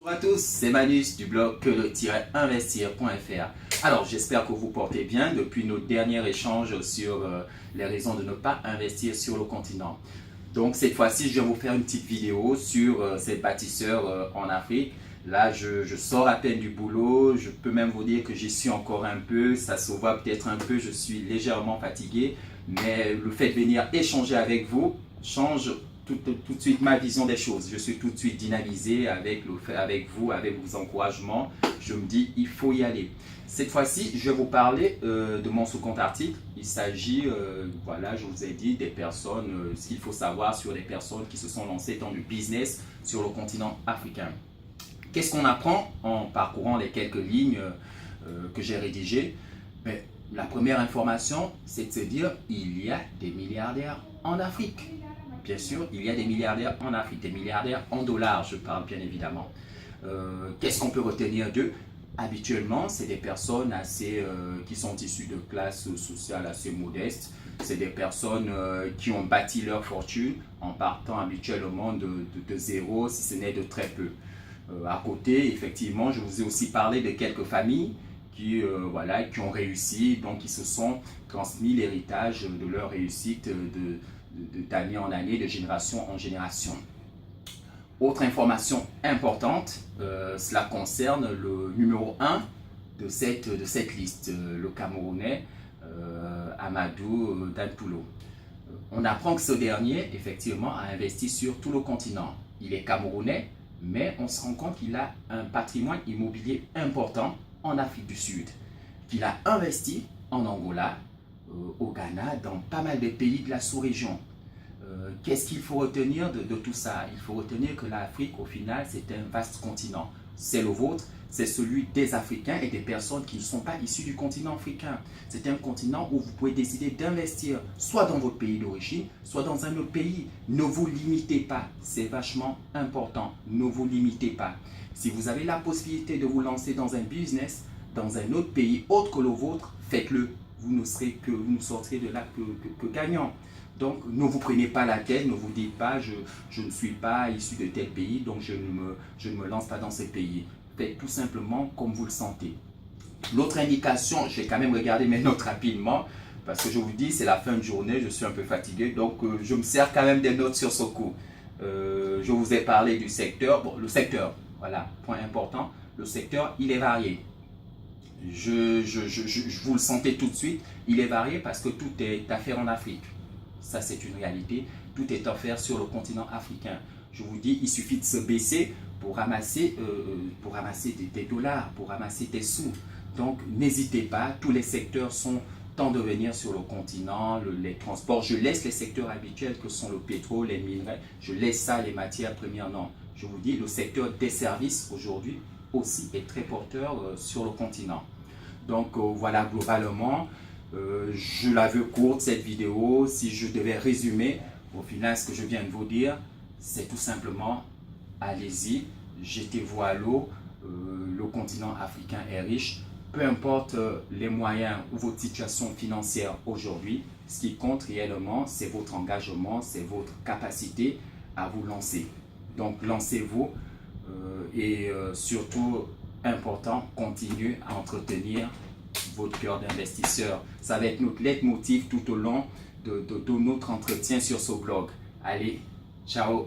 Bonjour à tous, c'est Manus du blog que-investir.fr. Alors j'espère que vous portez bien depuis nos derniers échanges sur les raisons de ne pas investir sur le continent. Donc cette fois-ci, je vais vous faire une petite vidéo sur ces bâtisseurs en Afrique. Là, je sors à peine du boulot, je peux même vous dire que j'y suis encore un peu, ça se voit peut-être un peu, je suis légèrement fatigué, mais le fait de venir échanger avec vous change tout de suite ma vision des choses. Je suis tout de suite dynamisé avec vous, avec vos encouragements. Je me dis, il faut y aller. Cette fois-ci, je vais vous parler de mon sous-compte article. Il s'agit, voilà, je vous ai dit, des personnes, ce qu'il faut savoir sur les personnes qui se sont lancées dans du business sur le continent africain. Qu'est-ce qu'on apprend en parcourant les quelques lignes que j'ai rédigées? La première information, c'est de se dire il y a des milliardaires en Afrique. Bien sûr, il y a des milliardaires en Afrique, des milliardaires en dollars, je parle bien évidemment. Qu'est-ce qu'on peut retenir d'eux? Habituellement, c'est des personnes qui sont issues de classes sociales assez modestes. C'est des personnes qui ont bâti leur fortune en partant habituellement de zéro, si ce n'est de très peu. À côté, effectivement, je vous ai aussi parlé de quelques familles qui ont réussi, donc qui se sont transmis l'héritage de leur réussite d'année en année, de génération en génération. Autre information importante, cela concerne le numéro 1 de cette liste, le Camerounais Amadou Danpoulo. On apprend que ce dernier, effectivement, a investi sur tout le continent. Il est camerounais, mais on se rend compte qu'il a un patrimoine immobilier important en Afrique du Sud, qu'il a investi en Angola, au Ghana, dans pas mal de pays de la sous-région. Qu'est-ce qu'il faut retenir de tout ça? Il faut retenir que l'Afrique, au final, c'est un vaste continent. C'est le vôtre, c'est celui des Africains et des personnes qui ne sont pas issues du continent africain. C'est un continent où vous pouvez décider d'investir soit dans votre pays d'origine, soit dans un autre pays. Ne vous limitez pas, c'est vachement important. Ne vous limitez pas. Si vous avez la possibilité de vous lancer dans un business, dans un autre pays autre que le vôtre, faites-le. Vous ne sortirez de là que gagnant. Donc, ne vous prenez pas la tête, ne vous dites pas je ne suis pas issu de tel pays, donc je ne me lance pas dans ce pays. Faites tout simplement comme vous le sentez. L'autre indication, je vais quand même regarder mes notes rapidement, parce que je vous dis, c'est la fin de journée, je suis un peu fatigué, donc je me sers quand même des notes sur ce coup. Je vous ai parlé du secteur. Bon, le secteur, voilà, point important, le secteur, il est varié. Vous le sentez tout de suite, il est varié parce que tout est à faire en Afrique. Ça, c'est une réalité. Tout est offert sur le continent africain. Je vous dis, il suffit de se baisser pour ramasser des dollars, pour ramasser des sous. Donc, n'hésitez pas. Tous les secteurs sont en devenir sur le continent, les transports. Je laisse les secteurs habituels que sont le pétrole, les minerais. Je laisse ça, les matières premières. Non, je vous dis, le secteur des services aujourd'hui aussi est très porteur sur le continent. Donc, voilà globalement. Je la veux courte cette vidéo. Si je devais résumer, au final, ce que je viens de vous dire, c'est tout simplement, allez-y, jetez-vous à l'eau. Le continent africain est riche. Peu importe les moyens ou votre situation financière aujourd'hui, ce qui compte réellement, c'est votre engagement, c'est votre capacité à vous lancer. Donc, lancez-vous et surtout, important, continuez à entretenir votre cœur d'investisseur. Ça va être notre leitmotiv tout au long de notre entretien sur ce blog. Allez, ciao!